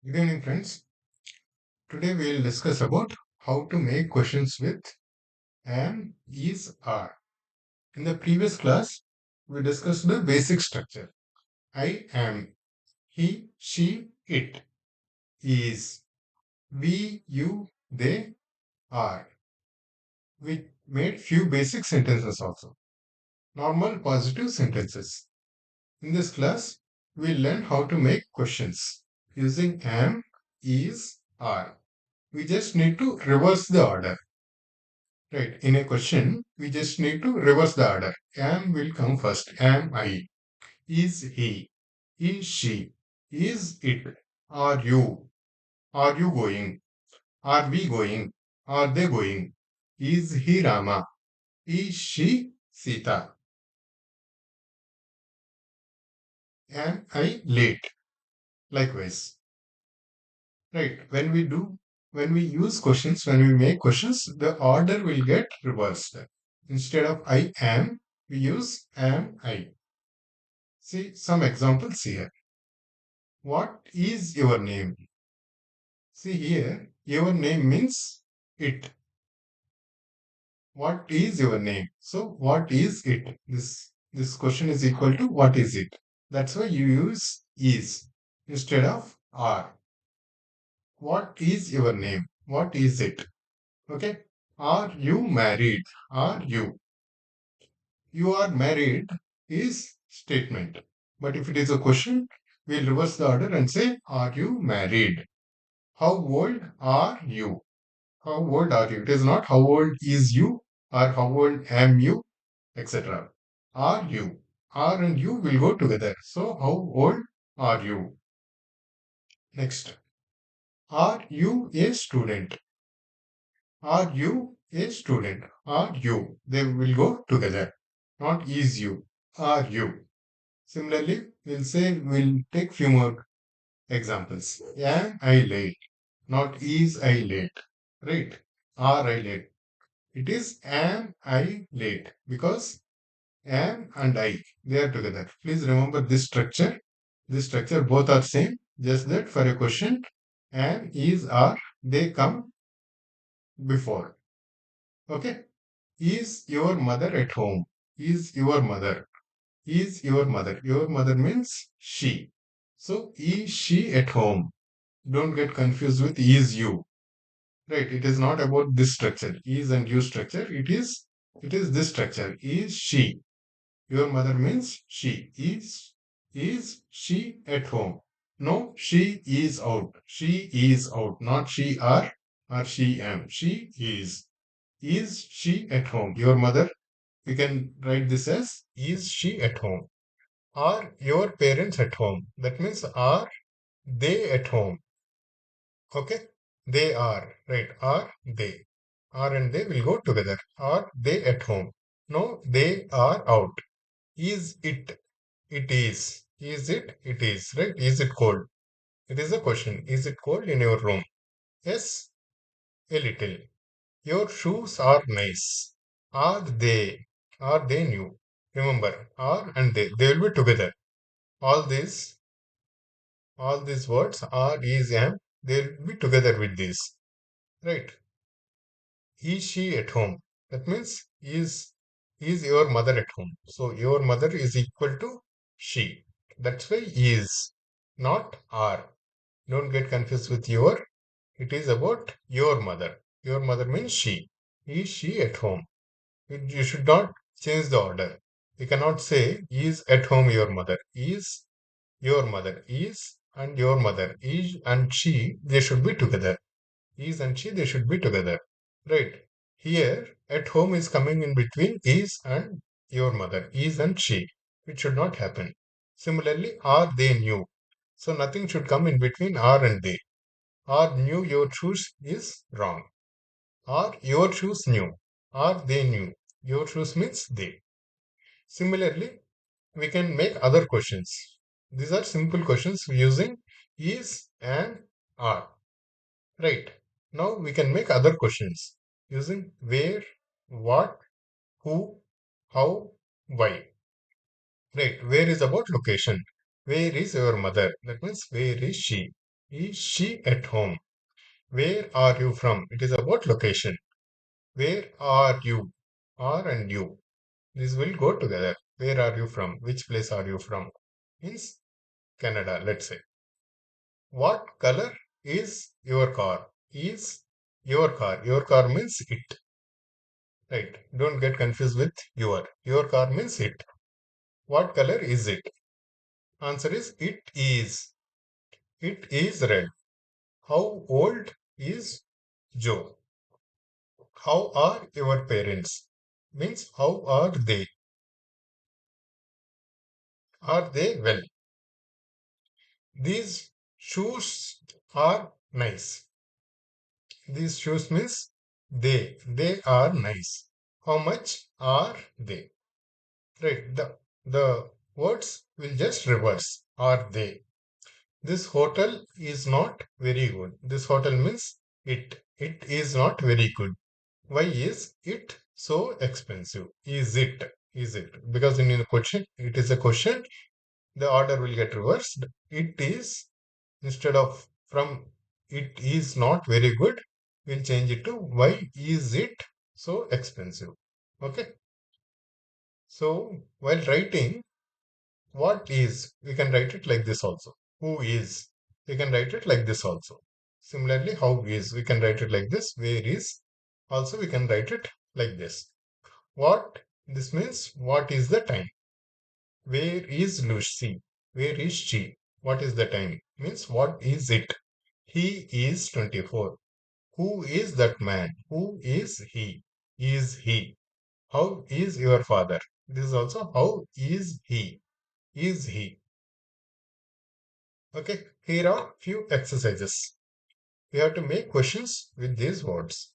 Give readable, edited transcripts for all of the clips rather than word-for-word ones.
Good evening, friends. Today we will discuss about how to make questions with am, is, are. In the previous class, we discussed the basic structure. I am, he, she, it, is, we, you, they, are. We made few basic sentences also. Normal positive sentences. In this class, we learn how to make questions using am, is, are. We just need to reverse the order. Right. In a question, we just need to reverse the order. Am will come first. Am I? Is he? Is she? Is it? Are you? Are you going? Are we going? Are they going? Is he Rama? Is she Sita? Am I late? Likewise. Right. When we use questions, when we make questions, the order will get reversed. Instead of I am, we use am I. See some examples here. What is your name? See here, your name means it. What is your name? So what is it? This question is equal to what is it? That's why you use is instead of are. What is your name? What is it? Okay. Are you married? Are you? You are married is statement. But if it is a question, we'll reverse the order and say, are you married? How old are you? How old are you? It is not how old is you or how old am you, etc. Are you? Are and you will go together. So, how old are you? Next. Are you a student? Are you a student? Are you? They will go together. Not is you. Are you? Similarly, we'll take few more examples. Am I late? Not is I late. Right? Are I late? It is am I late because am and I they are together. Please remember this structure. This structure both are same. Just that for a question, am, is, are they come before. Okay. Is your mother at home? Is your mother? Is your mother? Your mother means she. So is she at home? Don't get confused with is you. Right, it is not about this structure, is and you structure. It is this structure. Is she? Your mother means she. Is she at home? No, she is out. She is out, not she are or she am. She is. Is she at home? Your mother, you can write this as is she at home? Are your parents at home? That means are they at home? Okay, they are, right? Are they? Are and they will go together. Are they at home? No, they are out. Is it? It is. Is it? It is, right? Is it cold? It is a question. Is it cold in your room? Yes, a little. Your shoes are nice. Are they? Are they new? Remember, are and they will be together. All these, all these words are, is, am, they will be together with this, right? Is she at home? That means is your mother at home? So your mother is equal to she. That's why is, not are. Don't get confused with your. It is about your mother. Your mother means she. Is she at home? You should not change the order. You cannot say is at home your mother. Is your mother. Is and your mother. Is and she, they should be together. Is and she, they should be together. Right. Here, at home is coming in between is and your mother, is and she, which should not happen. Similarly, are they new? So nothing should come in between are and they. Are new your shoes is wrong. Are your shoes new? Are they new? Your shoes means they. Similarly, we can make other questions. These are simple questions using is and are. Right. Now we can make other questions using where, what, who, how, why. Right. Where is about location. Where is your mother? That means where is she? Is she at home? Where are you from? It is about location. Where are you? Are and you. This will go together. Where are you from? Which place are you from? Means Canada, let's say. What color is your car? Is your car. Your car means it. Right. Don't get confused with your. Your car means it. What color is it? Answer is it is. It is red. How old is Joe? How are your parents? Means how are they? Are they well? These shoes are nice. These shoes means they are nice. How much are they? Right. The words will just reverse. Are they? This hotel is not very good. This hotel means it. It is not very good. Why is it so expensive? Is it? Is it? Because in the question, it is a question, the order will get reversed. It is, instead of from it is not very good, we'll change it to why is it so expensive? Okay. So while writing what is, we can write it like this also. Who is? We can write it like this also. Similarly, how is? We can write it like this. Where is? Also, we can write it like this. What? This means what is the time? Where is Lucy? Where is she? What is the time? Means what is it? He is 24. Who is that man? Who is he? Is he? How is your father? This is also how is he? Is he? Okay, here are few exercises. We have to make questions with these words.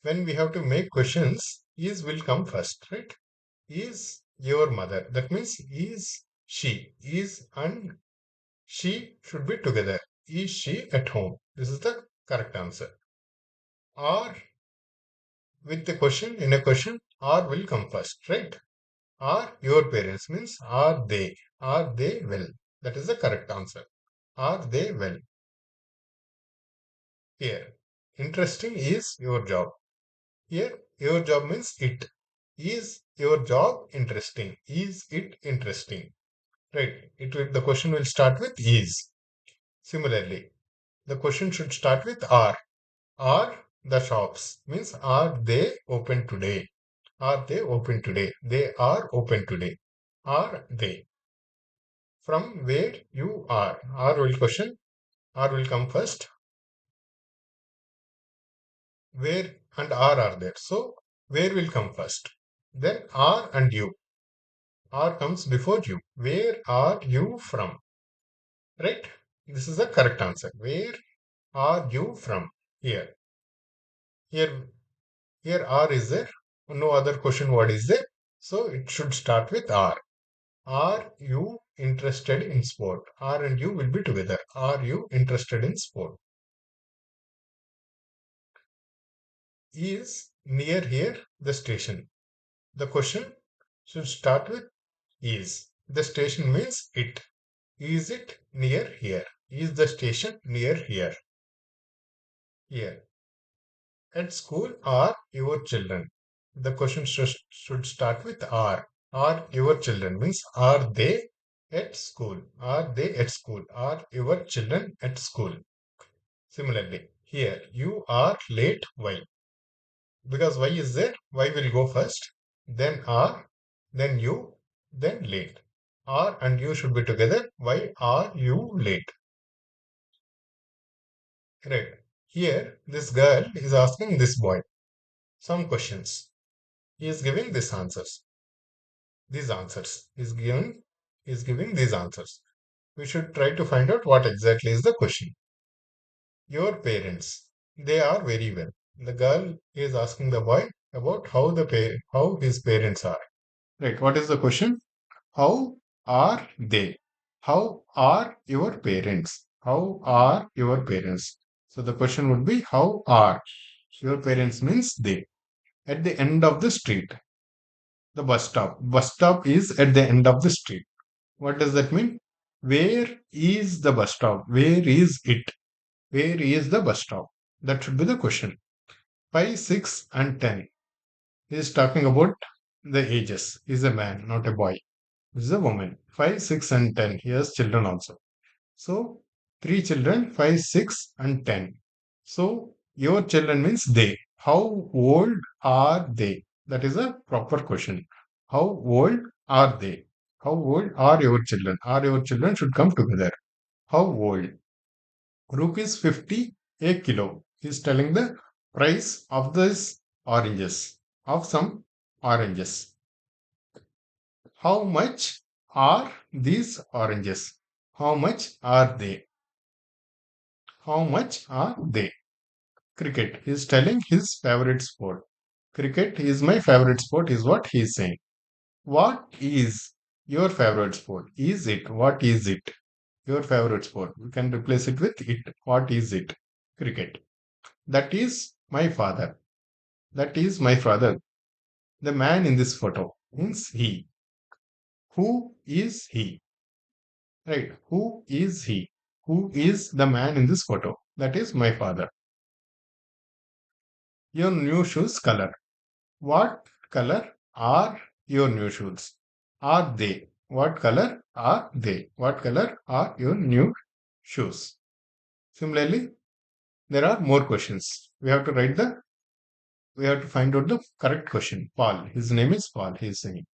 When we have to make questions, is will come first, right? Is your mother. That means is she. Is and she should be together. Is she at home? This is the correct answer. Are, with the question, in a question, are will come first, right? Are your parents means are they? Are they well? That is the correct answer. Are they well? Here, interesting is your job. Here, your job means it. Is your job interesting? Is it interesting? Right. The question will start with is. Similarly, the question should start with are. Are the shops? Means are they open today? Are they open today? They are open today. Are they? From where you are? Are will question. Are will come first. Where and are there. So where will come first? Then are and you. Are comes before you. Where are you from? Right? This is the correct answer. Where are you from? Here. Here, here are is there. No other question what is there. So it should start with are. Are you interested in sport? Are and you will be together. Are you interested in sport? Is near here the station? The question should start with is. The station means it. Is it near here? Is the station near here? Here. At school are your children? The question should start with are. Are your children means are they at school? Are they at school? Are your children at school? Similarly, here you are late. Why? Because why is there? Why will go first? Then are, then you, then late. Are and you should be together. Why are you late? Right. Here, this girl is asking this boy some questions. He is giving these answers. These answers. Is giving these answers. We should try to find out what exactly is the question. Your parents, they are very well. The girl is asking the boy about how his parents are. Right. What is the question? How are they? How are your parents? How are your parents? So the question would be how are your parents means they. At the end of the street, the bus stop. Bus stop is at the end of the street. What does that mean? Where is the bus stop? Where is it? Where is the bus stop? That should be the question. 5, 6, and 10 is talking about the ages. Is a man, not a boy. This is a woman. 5, 6, and 10. He has children also. So, three children, 5, 6, and 10. So, your children means they. How old are they? That is a proper question. How old are they? How old are your children? Are your children should come together. How old? Rupees 50 a kilo. He's telling the price of this oranges, of some oranges. How much are these oranges? How much are they? How much are they? Cricket. He's telling his favorite sport. Cricket is my favorite sport, is what he's saying. What is your favorite sport? Is it? What is it? Your favorite sport. We can replace it with it. What is it? Cricket. That is my father. That is my father. The man in this photo means he. Who is he? Right. Who is he? Who is the man in this photo? That is my father. Your new shoes color. What color are your new shoes? Are they? What color are they? What color are your new shoes? Similarly, there are more questions. We have to find out the correct question. Paul. His name is Paul. He is saying.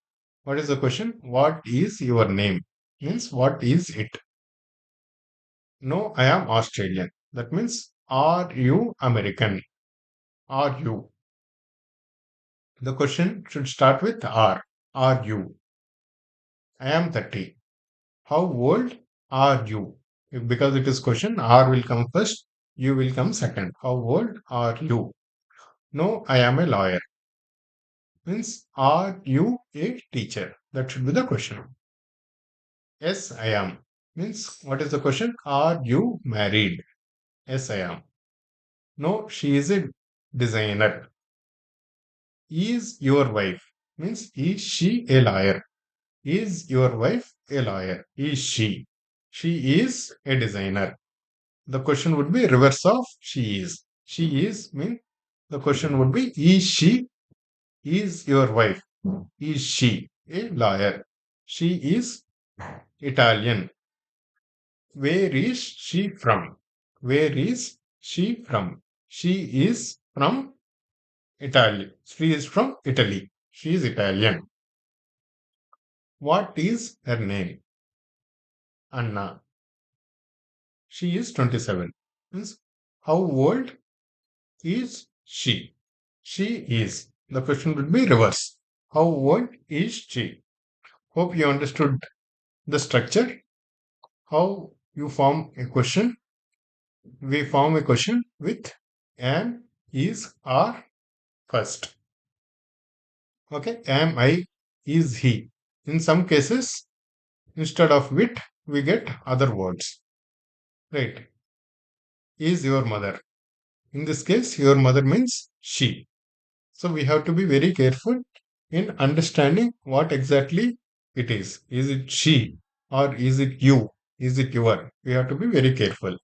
What is the question? What is your name? Means what is it? No, I am Australian. That means are you American? Are you? The question should start with are. Are you? I am 30. How old are you? Because it is question, R will come first, you will come second. How old are you? No, I am a lawyer. Means, are you a teacher? That should be the question. Yes, I am. Means, what is the question? Are you married? Yes, I am. No, she is a designer. Is your wife? Means, is she a lawyer? Is your wife a lawyer? Is she? She is a designer. The question would be reverse of she is. She is mean the question would be is she is your wife? Is she a lawyer? She is Italian. Where is she from? Where is she from? She is from Italy. She is from Italy. She is Italian. What is her name? Anna. She is 27. Means how old is she? She is. The question would be reverse. How old is she? Hope you understood the structure. How you form a question. We form a question with am, is, are first. Okay. Am, I, is, he. In some cases, instead of with, we get other words. Right. Is your mother. In this case, your mother means she. So we have to be very careful in understanding what exactly it is. Is it she or is it you? Is it your? We have to be very careful.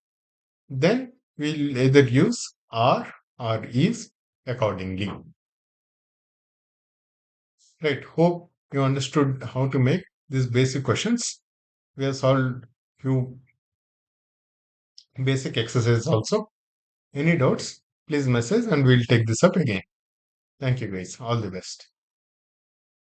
Then we'll either use are or is accordingly. Right. Hope you understood how to make these basic questions. We have solved few basic exercises also. Any doubts? Please message and we'll take this up again. Thank you guys. All the best.